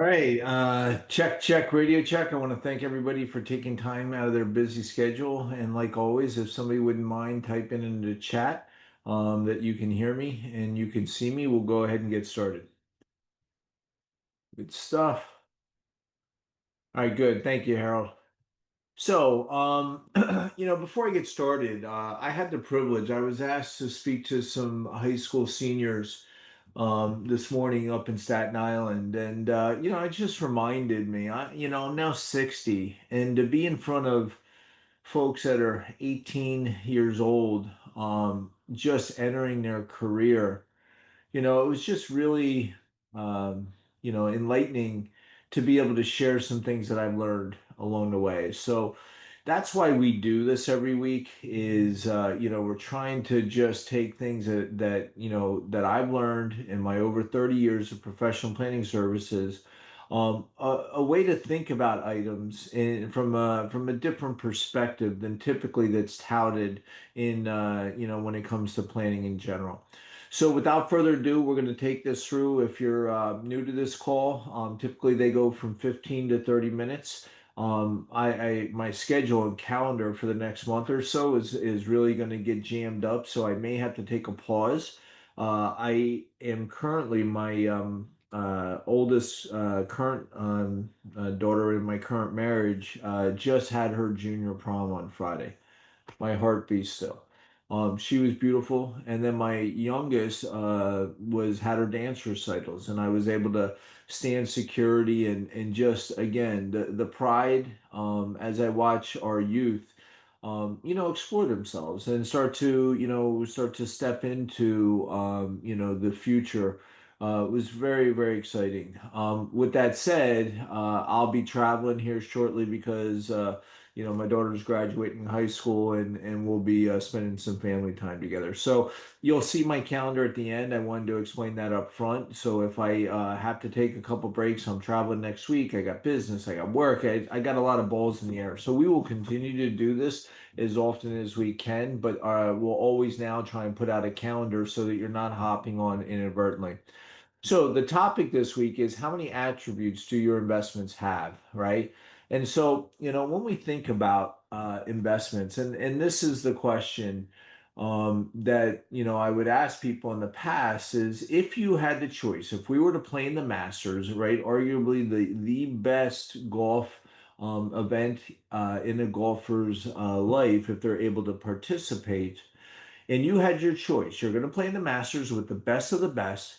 All right, check, radio check. I want to thank everybody for taking time out of their busy schedule. And like always, if somebody wouldn't mind typing in the chat that you can hear me and you can see me, we'll go ahead and get started. Good stuff. All right, good. Thank you, Harold. So, before I get started, I had the privilege. I was asked to speak to some high school seniors this morning up in Staten Island, and it just reminded me. I'm now 60, and to be in front of folks that are 18 years old, just entering their career. It was just really, enlightening to be able to share some things that I've learned along the way. So that's why we do this every week is, we're trying to just take things that I've learned in my over 30 years of professional planning services, a way to think about items from a different perspective than typically that's touted when it comes to planning in general. So without further ado, we're going to take this through. If you're new to this call, typically they go from 15 to 30 minutes. My schedule and calendar for the next month or so is really going to get jammed up, so I may have to take a pause. I am currently my oldest current daughter in my current marriage just had her junior prom on Friday. My heart beats still. She was beautiful, and then my youngest was had her dance recitals, and I was able to stand security and just again the pride as I watch our youth, explore themselves and start to step into the future. Was very, very exciting. With that said, I'll be traveling here shortly because my daughter's graduating high school and we'll be spending some family time together. So you'll see my calendar at the end. I wanted to explain that up front. So if I have to take a couple breaks, I'm traveling next week. I got business, I got work, I got a lot of balls in the air. So we will continue to do this as often as we can, but we'll always now try and put out a calendar so that you're not hopping on inadvertently. So the topic this week is how many attributes do your investments have, right? And so, when we think about investments, and this is the question that, I would ask people in the past is if you had the choice, if we were to play in the Masters, right, arguably the best golf event in a golfer's life, if they're able to participate, and you had your choice. You're going to play in the Masters with the best of the best,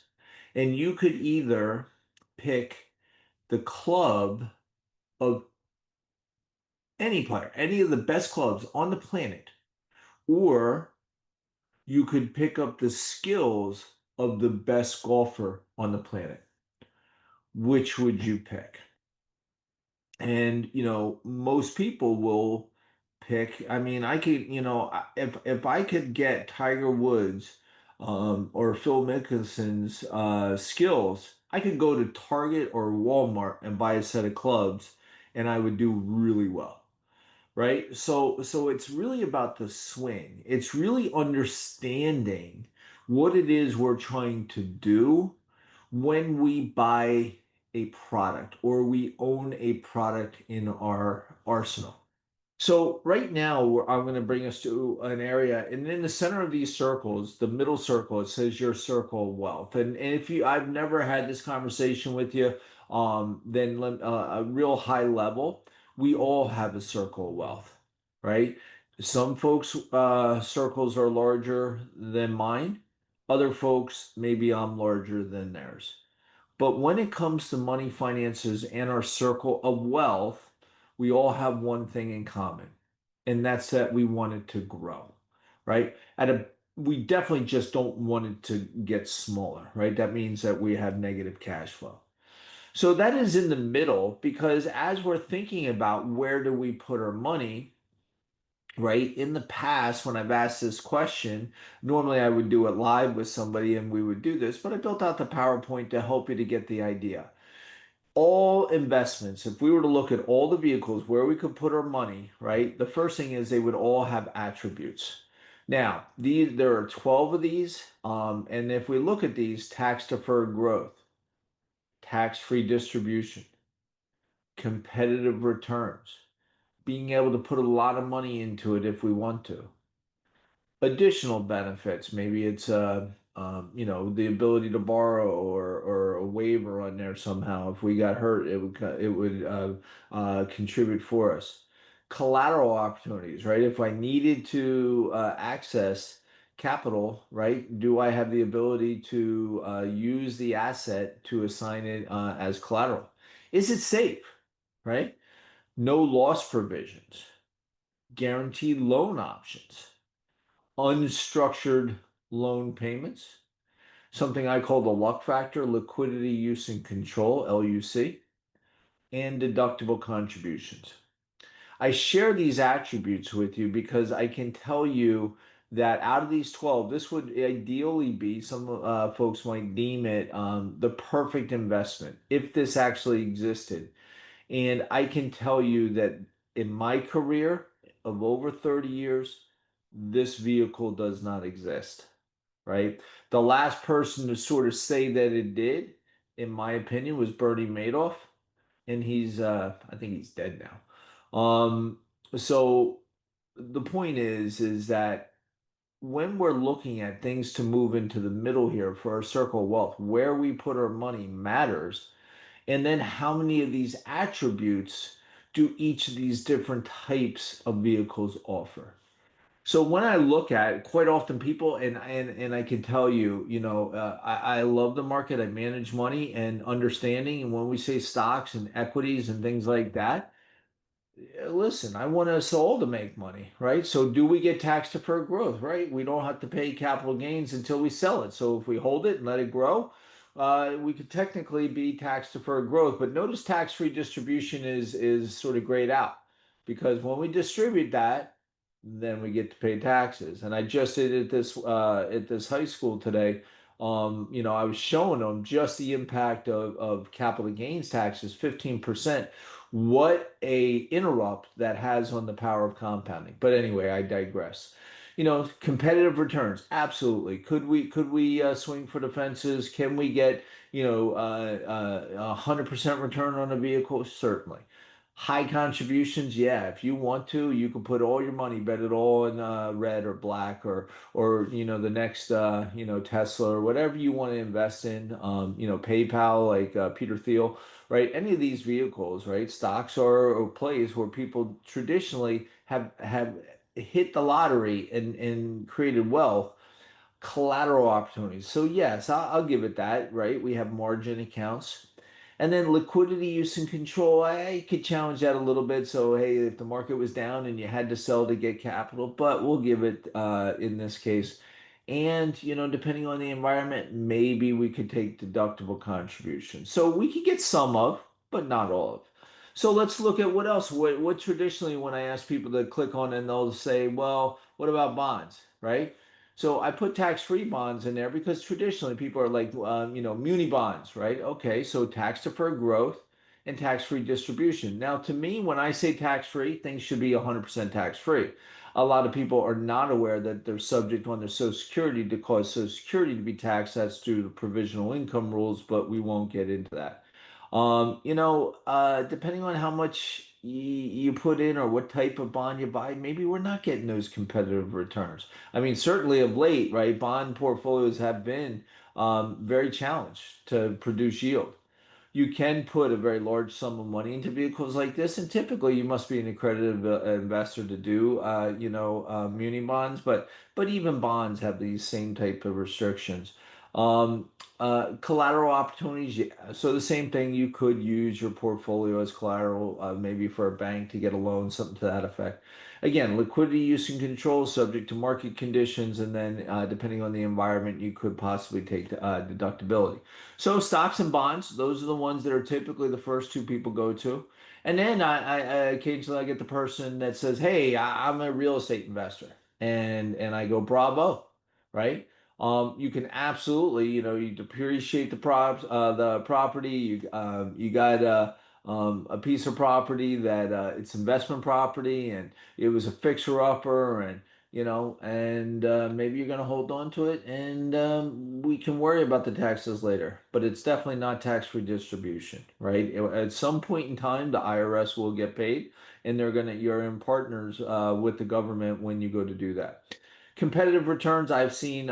and you could either pick the club of any player, any of the best clubs on the planet, or you could pick up the skills of the best golfer on the planet. Which would you pick? And most people will pick. I mean, I could, if I could get Tiger Woods or Phil Mickelson's skills, I could go to Target or Walmart and buy a set of clubs, and I would do really well, right? So it's really about the swing. It's really understanding what it is we're trying to do when we buy a product or we own a product in our arsenal. So right now, I'm going to bring us to an area, and in the center of these circles, the middle circle, it says your circle of wealth. And if I've never had this conversation with you, then a real high level, we all have a circle of wealth, right? Some folks' circles are larger than mine. Other folks, maybe I'm larger than theirs. But when it comes to money, finances, and our circle of wealth, we all have one thing in common, and that's that we want it to grow, right? We definitely just don't want it to get smaller, right? That means that we have negative cash flow. So that is in the middle because as we're thinking about where do we put our money, right? In the past, when I've asked this question, normally I would do it live with somebody and we would do this, but I built out the PowerPoint to help you to get the idea. All investments, if we were to look at all the vehicles where we could put our money, right? The first thing is they would all have attributes. Now, there are 12 of these, and if we look at these, tax deferred growth, tax-free distribution, competitive returns, being able to put a lot of money into it if we want to. Additional benefits, maybe it's the ability to borrow or a waiver on there somehow. If we got hurt, it would contribute for us. Collateral opportunities, right? If I needed to access capital, right? Do I have the ability to use the asset to assign it as collateral? Is it safe, right? No loss provisions, guaranteed loan options, unstructured loan payments, something I call the luck factor, liquidity, use, and control, LUC, and deductible contributions. I share these attributes with you because I can tell you that out of these 12, this would ideally be, some folks might deem it the perfect investment if this actually existed. And I can tell you that in my career of over 30 years, this vehicle does not exist, right? The last person to sort of say that it did, in my opinion, was Bernie Madoff, and I think he's dead now. So the point is that when we're looking at things to move into the middle here for our circle of wealth, where we put our money matters, and then how many of these attributes do each of these different types of vehicles offer? So when I look at it, quite often people and I can tell you, I love the market. I manage money and understanding. And when we say stocks and equities and things like that, listen, I want us all to make money, right? So do we get tax deferred growth, right? We don't have to pay capital gains until we sell it. So if we hold it and let it grow, we could technically be tax deferred growth. But notice tax-free distribution is sort of grayed out because when we distribute that, then we get to pay taxes. And I just did it at this high school today. I was showing them just the impact of capital gains taxes, 15%, what a interrupt that has on the power of compounding. But anyway, I digress. Competitive returns, absolutely. Could we swing for the fences? Can we get 100% return on a vehicle? Certainly. High contributions, yeah. If you want to, you can put all your money, bet it all in red or black or the next Tesla or whatever you want to invest in. PayPal, like Peter Thiel, right? Any of these vehicles, right? Stocks are plays where people traditionally have hit the lottery and created wealth, collateral opportunities. So yes, I'll give it that, right? We have margin accounts. And then liquidity, use, and control. I could challenge that a little bit. So, hey, if the market was down and you had to sell to get capital, but we'll give it in this case. And, depending on the environment, maybe we could take deductible contributions. So we could get some of, but not all of. So let's look at what else. What traditionally, when I ask people to click on, and they'll say, well, what about bonds, right? So I put tax-free bonds in there because traditionally people are like, muni bonds, right? Okay, so tax-deferred growth and tax-free distribution. Now, to me, when I say tax-free, things should be 100% tax-free. A lot of people are not aware that they're subject on their Social Security to cause Social Security to be taxed. That's due to provisional income rules, but we won't get into that. Depending on how much you put in or what type of bond you buy, maybe we're not getting those competitive returns. I mean, certainly of late, right? Bond portfolios have been very challenged to produce yield. You can put a very large sum of money into vehicles like this, and typically you must be an accredited investor to do, muni bonds. But even bonds have these same type of restrictions. Collateral opportunities, yeah. So the same thing, you could use your portfolio as collateral, maybe for a bank to get a loan, something to that effect. Again, liquidity, use, and control subject to market conditions, and then depending on the environment, you could possibly take deductibility. So stocks and bonds, those are the ones that are typically the first two people go to. And then I occasionally I get the person that says, "Hey, I'm a real estate investor," and I go, "Bravo," right? You can absolutely, you depreciate the property. You got a piece of property that it's investment property, and it was a fixer upper, and and maybe you're going to hold on to it, and we can worry about the taxes later. But it's definitely not tax-free distribution, right? At some point in time, the IRS will get paid, and you're in partners with the government when you go to do that. Competitive returns, I've seen,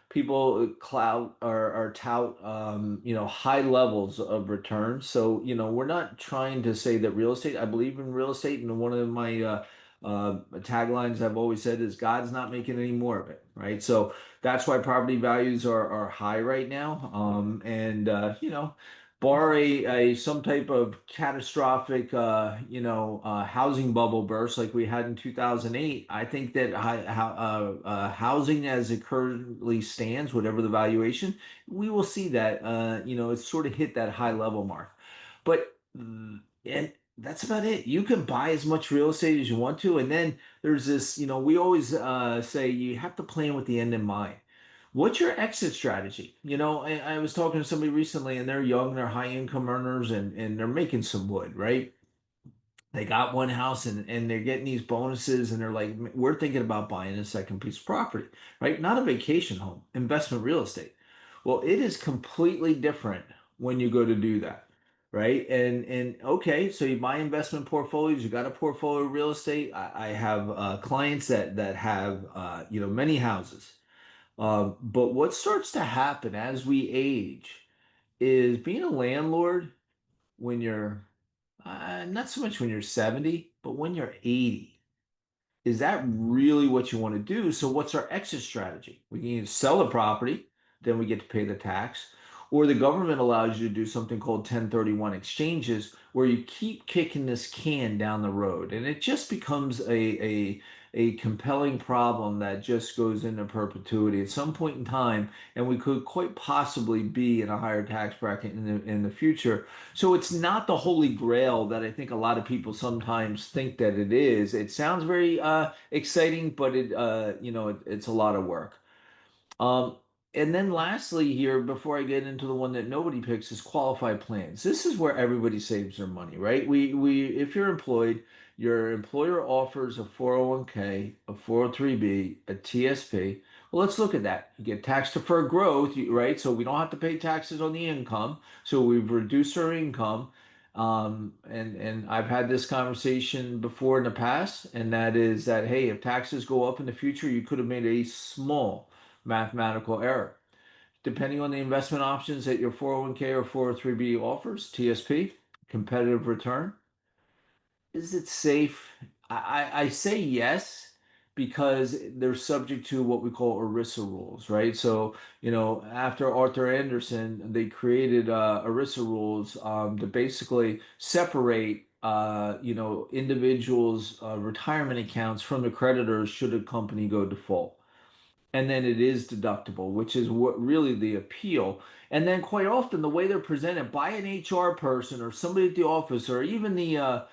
people clout or tout, high levels of return. So, we're not trying to say that real estate, I believe in real estate, and one of my taglines I've always said is God's not making any more of it, right? So that's why property values are high right now. And bar a some type of catastrophic housing bubble burst like we had in 2008, I think that housing as it currently stands, whatever the valuation, we will see that it's sort of hit that high level mark. But and that's about it. You can buy as much real estate as you want to, and then there's this, we always say you have to plan with the end in mind. What's your exit strategy? I was talking to somebody recently, and they're young, they're high income earners, and they're making some wood, right? They got one house, and they're getting these bonuses, and they're like, we're thinking about buying a second piece of property, right? Not a vacation home, investment real estate. Well, it is completely different when you go to do that, right? And okay, so you buy investment portfolios, you got a portfolio of real estate. I have clients that have many houses. But what starts to happen as we age is being a landlord when you're not so much when you're 70, but when you're 80. Is that really what you want to do? So what's our exit strategy? We can either sell the property, then we get to pay the tax, or the government allows you to do something called 1031 exchanges, where you keep kicking this can down the road, and it just becomes a compelling problem that just goes into perpetuity at some point in time, and we could quite possibly be in a higher tax bracket in the future. So it's not the holy grail that I think a lot of people sometimes think that it is. It sounds very exciting, but it's a lot of work. Um, and then lastly here, before I get into the one that nobody picks, is qualified plans. This is where everybody saves their money, right? If you're employed, your employer offers a 401k, a 403b, a TSP. Well, let's look at that. You get tax deferred growth, right? So we don't have to pay taxes on the income. So we've reduced our income. And I've had this conversation before in the past, and that is that, hey, if taxes go up in the future, you could have made a small mathematical error. Depending on the investment options that your 401k or 403b offers, TSP, competitive return, is it safe? I say yes because they're subject to what we call ERISA rules, right? So, after Arthur Anderson, they created ERISA rules to basically separate, individuals' retirement accounts from the creditors should a company go default, and then it is deductible, which is what really the appeal. And then quite often the way they're presented by an HR person or somebody at the office or even the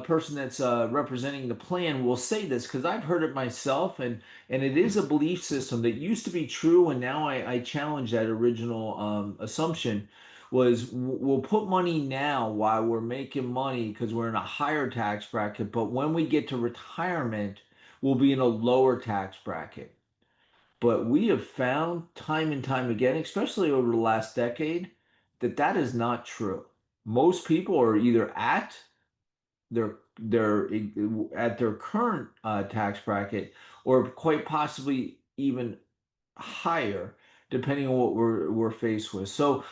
person that's representing the plan will say this because I've heard it myself, and it is a belief system that used to be true, and now I challenge that original assumption. Was we'll put money now while we're making money because we're in a higher tax bracket, but when we get to retirement, we'll be in a lower tax bracket. But we have found time and time again, especially over the last decade, that that is not true. Most people are either their at their current tax bracket, or quite possibly even higher, depending on what we're faced with. So,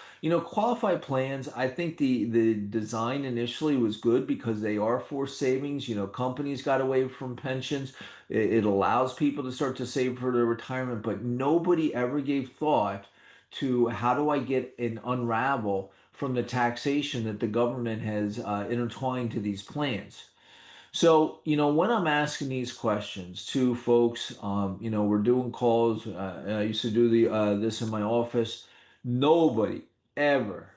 qualified plans, I think the design initially was good because they are forced savings. Companies got away from pensions. It allows people to start to save for their retirement, but nobody ever gave thought to how do I get an unravel from the taxation that the government has intertwined to these plans. So, when I'm asking these questions to folks, we're doing calls. I used to do this in my office. Nobody ever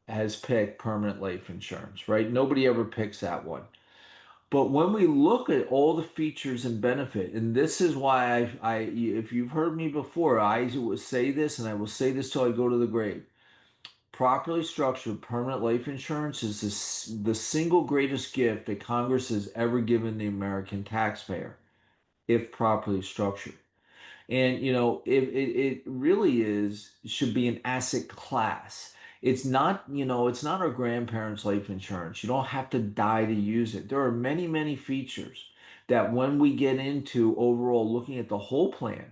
has picked permanent life insurance, right? Nobody ever picks that one. But when we look at all the features and benefit, and this is why if you've heard me before, I will say this, and I will say this till I go to the grave. Properly structured permanent life insurance is the single greatest gift that Congress has ever given the American taxpayer. if properly structured. And it really is should be an asset class. It's not, it's not our grandparents' life insurance. You don't have to die to use it. There are many, many features that when we get into overall looking at the whole plan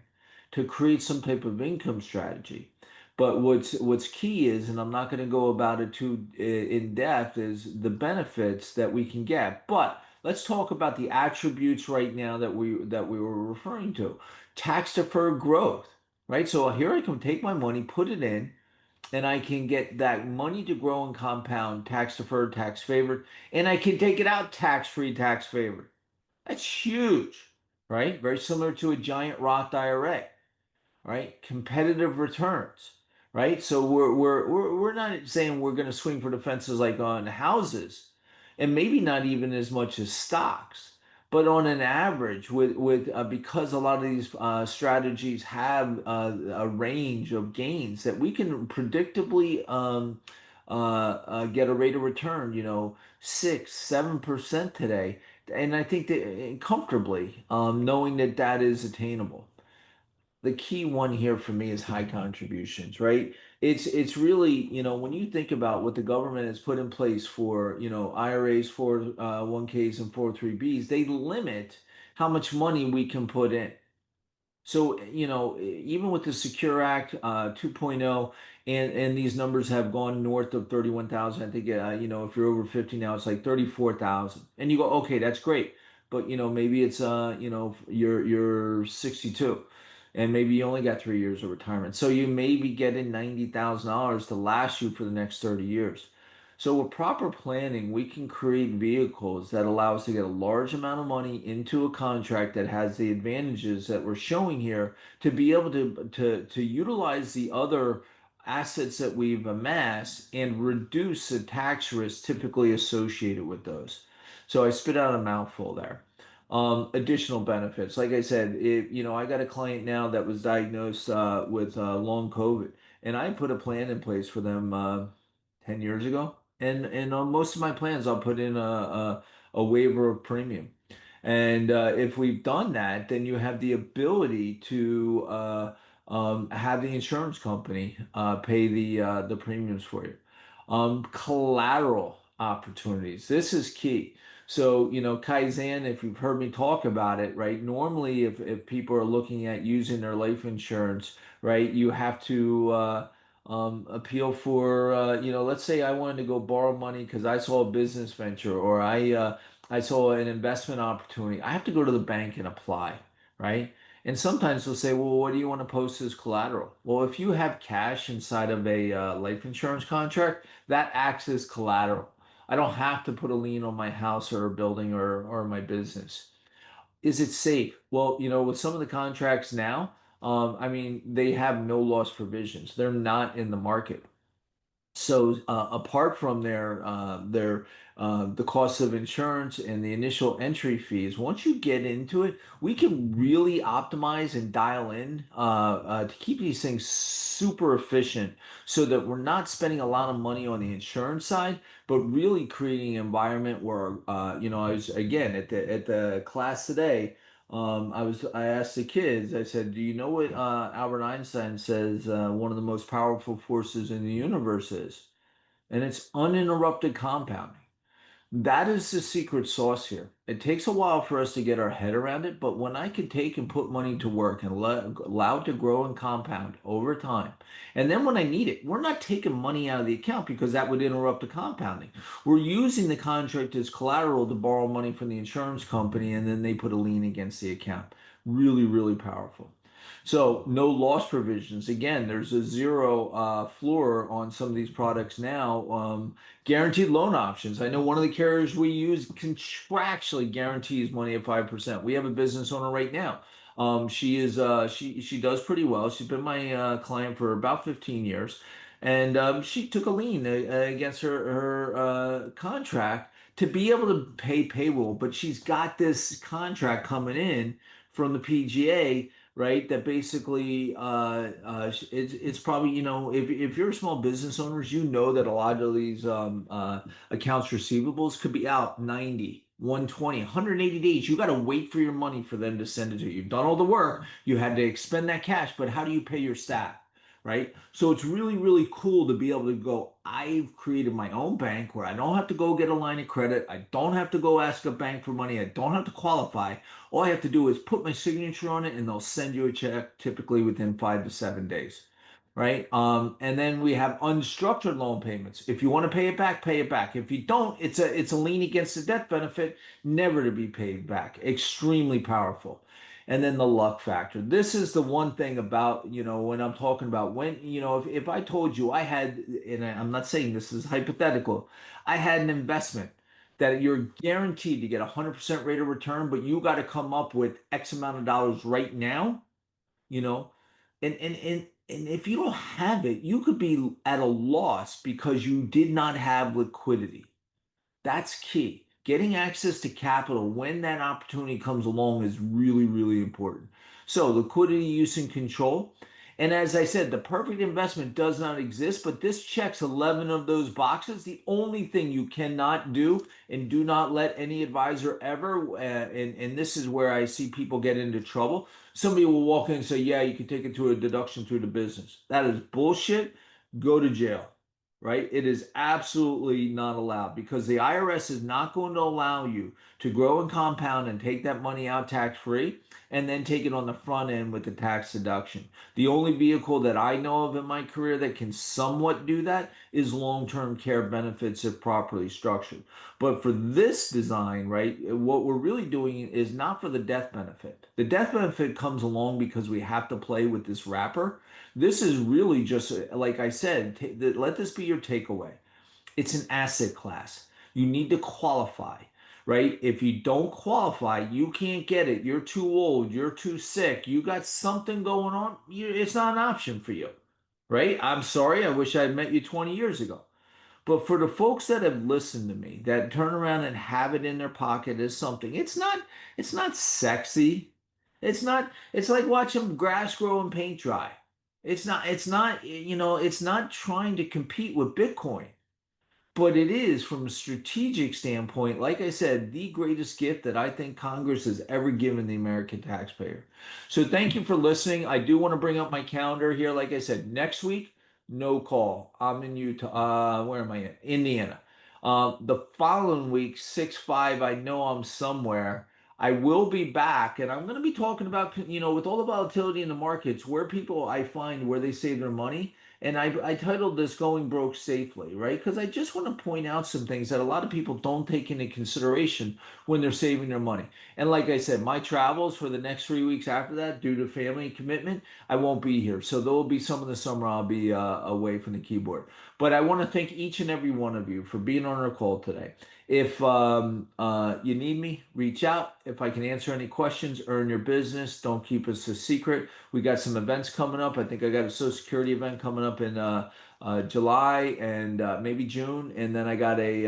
to create some type of income strategy. But what's key is, and I'm not going to go about it too in depth, is the benefits that we can get. But let's talk about the attributes right now that we were referring to. Tax deferred growth, right? So here I can take my money, put it in, and I can get that money to grow and compound, tax deferred, tax favored, and I can take it out tax free, tax favored. That's huge, right? Very similar to a giant Roth IRA, right? Competitive returns, right? So we're not saying we're going to swing for the fences like on houses, and maybe not even as much as stocks, but on an average, with because a lot of these strategies have a range of gains that we can predictably get a rate of return, 6, 7% today, and I think that comfortably, knowing that that is attainable. The key one here for me is high contributions, right? It's really, when you think about what the government has put in place for, IRAs, 401ks, and 403bs, they limit how much money we can put in. So, even with the Secure Act 2.0, and these numbers have gone north of 31,000. I think, if you're over 50 now, it's like 34,000. And you go, okay, that's great. But, maybe it's, you're 62 and maybe you only got 3 years of retirement. So you may be getting $90,000 to last you for the next 30 years. So with proper planning, we can create vehicles that allow us to get a large amount of money into a contract that has the advantages that we're showing here to be able to utilize the other assets that we've amassed and reduce the tax risk typically associated with those. So I spit out a mouthful there. Additional benefits. Like I said, I got a client now that was diagnosed with long COVID, and I put a plan in place for them 10 years ago. And on most of my plans, I'll put in a waiver of premium. And if we've done that, then you have the ability to have the insurance company pay the premiums for you. Collateral opportunities. This is key. So, Kaizen, if you've heard me talk about it, right? Normally, if people are looking at using their life insurance, right, you have to appeal for, let's say I wanted to go borrow money because I saw a business venture or I saw an investment opportunity. I have to go to the bank and apply, right? And sometimes they'll say, well, what do you want to post as collateral? Well, if you have cash inside of a life insurance contract, that acts as collateral. I don't have to put a lien on my house or a building or my business. Is it safe? Well, with some of the contracts now, I mean, they have no loss provisions. They're not in the market. So apart from their the cost of insurance and the initial entry fees, once you get into it, we can really optimize and dial in to keep these things super efficient, so that we're not spending a lot of money on the insurance side, but really creating an environment where I was again at the class today. I asked the kids, I said, do you know what Albert Einstein says one of the most powerful forces in the universe is? And it's uninterrupted compounding. That is the secret sauce here. It takes a while for us to get our head around it, but when I can take and put money to work and allow it to grow and compound over time, and then when I need it, we're not taking money out of the account because that would interrupt the compounding. We're using the contract as collateral to borrow money from the insurance company, and then they put a lien against the account. Really, really powerful. So no loss provisions. Again, there's a zero floor on some of these products now. Guaranteed loan options. I know one of the carriers we use contractually guarantees money at 5%. We have a business owner right now. She does pretty well. She's been my client for about 15 years, and she took a lien against her contract to be able to pay payroll. But she's got this contract coming in from the PGA, right? That basically, it's probably, if you're a small business owners, that a lot of these accounts receivables could be out 90, 120, 180 days. You got to wait for your money for them to send it to you. You've done all the work. You had to expend that cash, but how do you pay your staff? Right? So it's really, really cool to be able to go, I've created my own bank where I don't have to go get a line of credit. I don't have to go ask a bank for money. I don't have to qualify. All I have to do is put my signature on it and they'll send you a check typically within 5 to 7 days. Right. And then we have unstructured loan payments. If you want to pay it back, pay it back. If you don't, it's a lien against the death benefit, never to be paid back. Extremely powerful. And then the luck factor. This is the one thing about, when I'm talking about when, if I told you I had, and I'm not saying this is hypothetical, I had an investment that you're guaranteed to get a 100% rate of return, but you got to come up with X amount of dollars right now, you know, and if you don't have it, you could be at a loss because you did not have liquidity. That's key. Getting access to capital when that opportunity comes along is really, really important. So, liquidity, use, and control. And as I said, the perfect investment does not exist, but this checks 11 of those boxes. The only thing you cannot do, and do not let any advisor ever, and this is where I see people get into trouble. Somebody will walk in and say, yeah, you can take it to a deduction through the business. That is bullshit. Go to jail, right? It is absolutely not allowed because the IRS is not going to allow you to grow and compound and take that money out tax free and then take it on the front end with the tax deduction. The only vehicle that I know of in my career that can somewhat do that is long-term care benefits if properly structured. But for this design, right, what we're really doing is not for the death benefit. The death benefit comes along because we have to play with this wrapper. This is really just, like I said, let this be your takeaway. It's an asset class. You need to qualify, right? If you don't qualify, you can't get it. You're too old. You're too sick. You got something going on. It's not an option for you, right? I'm sorry. I wish I'd met you 20 years ago. But for the folks that have listened to me, that turn around and have it in their pocket as something, it's not sexy. It's like watching grass grow and paint dry. It's not trying to compete with Bitcoin. But it is, from a strategic standpoint, like I said, the greatest gift that I think Congress has ever given the American taxpayer. So thank you for listening. I do want to bring up my calendar here. Like I said, next week, no call. I'm in Utah. Where am I in? Indiana. The following week, 6/5, I know I'm somewhere. I will be back, and I'm going to be talking about, with all the volatility in the markets, where people I find where they save their money. And I titled this Going Broke Safely, right? Because I just want to point out some things that a lot of people don't take into consideration when they're saving their money. And like I said, my travels for the next 3 weeks after that, due to family commitment, I won't be here. So there will be some of the summer I'll be away from the keyboard. But I want to thank each and every one of you for being on our call today. If you need me, reach out. If I can answer any questions, earn your business. Don't keep us a secret. We got some events coming up. I think I got a Social Security event coming up in July and maybe June, and then I got a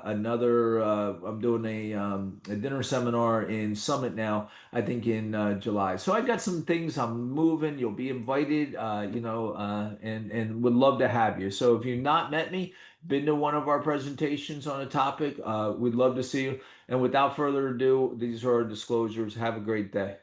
another. I'm doing a dinner seminar in Summit now. I think in July. So I got some things. I'm moving. You'll be invited. And would love to have you. So if you've not met me, been to one of our presentations on a topic, we'd love to see you. And without further ado, these are our disclosures. Have a great day.